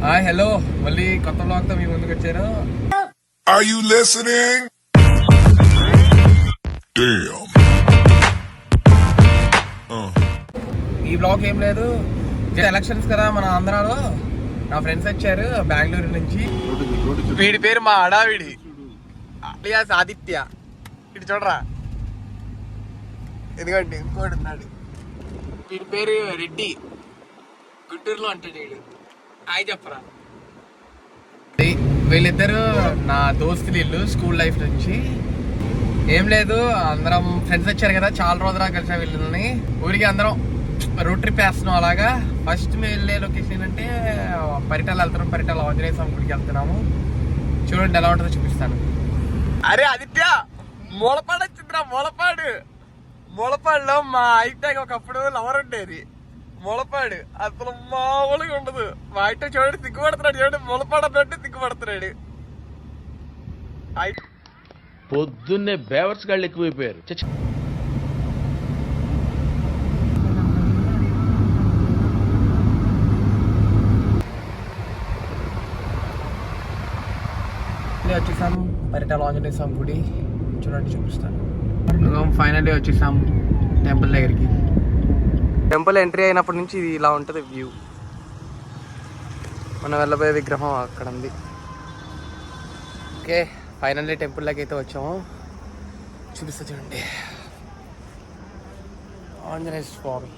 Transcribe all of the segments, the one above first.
Hi hello, మళ్ళీ కొత్త blog తో మీ ముందుకు వచ్చాను. Are you listening? Damn. ఈ బ్లాగ్ ఏం లేదు, ఎలక్షన్స్ కదా మన ఆంధ్రాలో. నా ఫ్రెండ్స్ వచ్చారు బెంగళూరు నుంచి. వీడి పేరు మా అడావిడి అలియాస్ ఆదిత్య. ఇటు చూడరా, ఎందుకంటే ఇంకోటి ఉన్నాడు, వీడి పేరు రెడ్డి, గుంటూరులో అంటాడు వీడు. హాయ్ చెప్పరా. వీళ్ళిద్దరు నా దోస్తులు, ఇల్లు స్కూల్ లైఫ్ నుంచి. ఏం లేదు, అందరం ఫ్రెండ్స్ వచ్చారు కదా, చాలా రోజులా కలిసా వీళ్ళని. ఊరికి అందరం రోడ్ ట్రిప్ వేస్తున్నాం. అలాగా ఫస్ట్ మేము వెళ్ళే లొకేషన్ ఏంటంటే పరిటాలు వెళ్తున్నాం. పరిటాలు ఆంజనేయ స్వామి గుడికి వెళ్తున్నాము. చూడండి ఎలా ఉంటుందో చూపిస్తాను. అరే ఆదిత్య, మూలపాడు వచ్చిందిరా. మూలపాడులో మా ఐటాకి ఒకప్పుడు లవర్ ఉండేది. మూలపాడు అసలు మామూలుగా ఉండదు. మా ఐట చూడండి సిగ్గుపడుతున్నాడు, చూడండి మూలపాడు అన్నట్టు సిగ్గుపడుతున్నాడు. పొద్దున్నే బేవర్స్ గాళ్ళు ఎక్కువైపోయారు. వచ్చేసాము పరిటాల ఆంజనేయ స్వామి గుడి. చూడండి చూపిస్తాను. ఫైనల్లీ వచ్చేసాము టెంపుల్ దగ్గరికి. టెంపుల్ ఎంట్రీ అయినప్పటి నుంచి ఇది ఇలా ఉంటుంది వ్యూ. మనం వెళ్ళబోయే విగ్రహం అక్కడ ఉంది. ఓకే, ఫైనల్లీ టెంపుల్లోకి అయితే వచ్చాము. చూపిస్తా చూడండి, ఆంజనేయ స్వామి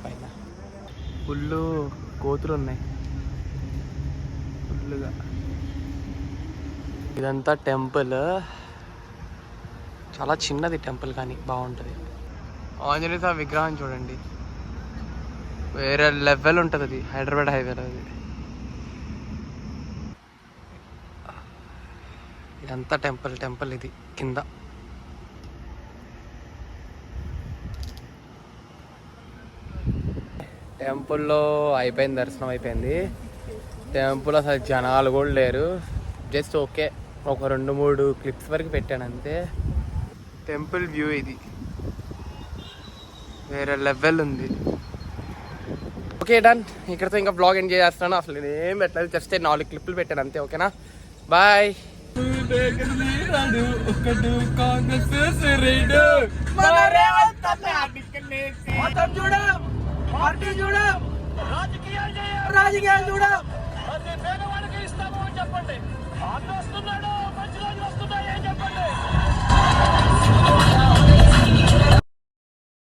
పైన ఫుల్లు కోతులు ఉన్నాయి ఫుల్లుగా. ఇదంతా టెంపుల్, చాలా చిన్నది టెంపుల్ కానీ బాగుంటుంది. ఆంజనేయ స్వామి విగ్రహం చూడండి, వేరే లెవెల్ ఉంటుంది. అది హైదరాబాద్ హైవేలో అది. ఇదంతా టెంపుల్ ఇది కింద. టెంపుల్లో అయిపోయింది, దర్శనం అయిపోయింది. టెంపుల్ అసలు జనాలు కూడా లేరు. జస్ట్ ఓకే, ఒక 2-3 క్లిప్స్ వరకు పెట్టాను అంతే. టెంపుల్ వ్యూ ఇది వేరే లెవెల్ ఉంది. ఓకే డన్, ఇక్కడతో ఇంకా బ్లాగ్ ఎంజాయ్ చేస్తాను. అసలు నేను ఏం పెట్టలేదు, జస్ట్ 4 క్లిప్లు పెట్టాను అంతే. ఓకేనా, బాయ్. రాజకీయాలు చూడం, పేదవాళ్ళకి ఇస్తాము అని చెప్పండి. వస్తున్నాడు, మంచి రోజులు వస్తున్నాయి అని చెప్పండి.